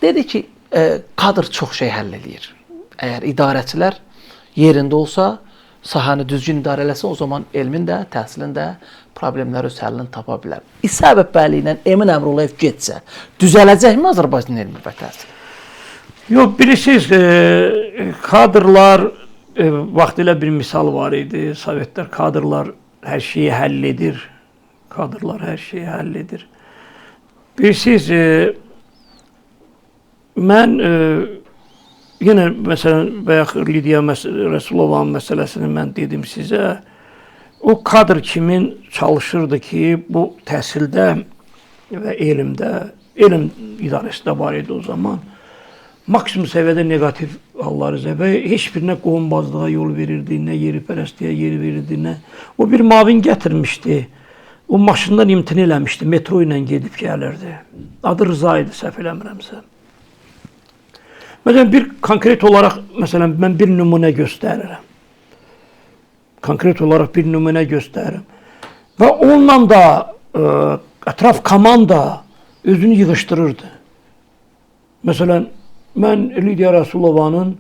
dedi ki, kadr çox şey həll edir. Əgər idarəçilər yerində olsa, sahəni düzgün idarə eləsə, o zaman elmin də, təhsilin də problemləri öz həllini tapa bilər. İsabətbəli ilə Emin Əmrullayev getsə, düzələcəkmi Azərbaycan elmi və təhsil? Yox, bilirsiniz, kadrlar, vaxtilə bir misal var idi. Sovetlər kadrlar hər şeyi həll edir. Kadrlar hər şeyi həll edir. Bilirsiniz, mən yenə məsələn, bayaq Lidiya Rəsulovanın məsələsini mən dedim sizə. O kadr kimin çalışırdı ki, bu təhsildə və elmdə, elm idarəsində var idi o zaman. Maksimum səviyyədə negativ halları və heç birinə qohumbazlığa yol verirdi, nə yeripərəstliyə yer verirdi, nə. O bir mavin gətirmişdi. O maşından imtina eləmişdi, metro ilə gedib gəlirdi. Adı Rıza idi, səhv eləmirəmsə. Məsələn, bir konkret olaraq, məsələn, mən bir nümunə göstərirəm. Konkret olaraq bir nümunə göstərirəm. Və onunla da ətraf komanda özünü yığışdırırdı. Məsələn, mən Lidiya Rasulovanın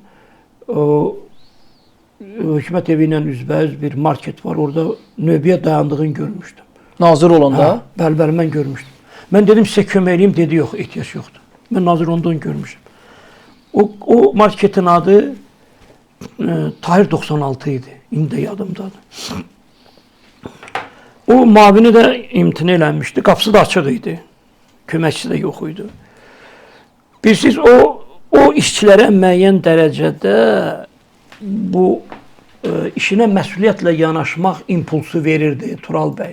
hökumət evi ilə üzbəüz bir market var, orada növbəyə dayandığını görmüşdüm. Nazir olanda? Bəli, mən görmüşdüm. Mən dedim, sizə kömək eləyim, dedi, yox, ehtiyac yoxdur. Mən nazir olanda onu görmüşdüm. O marketin adı Tahir 96 idi, indi yadımdadır. O mavini də imtina eləmişdi, qapısı da açıq idi, köməkçisi də yox idi. Bilirsiniz, o işçilərə müəyyən dərəcədə bu işinə məsuliyyətlə yanaşmaq impulsu verirdi Tural bəy.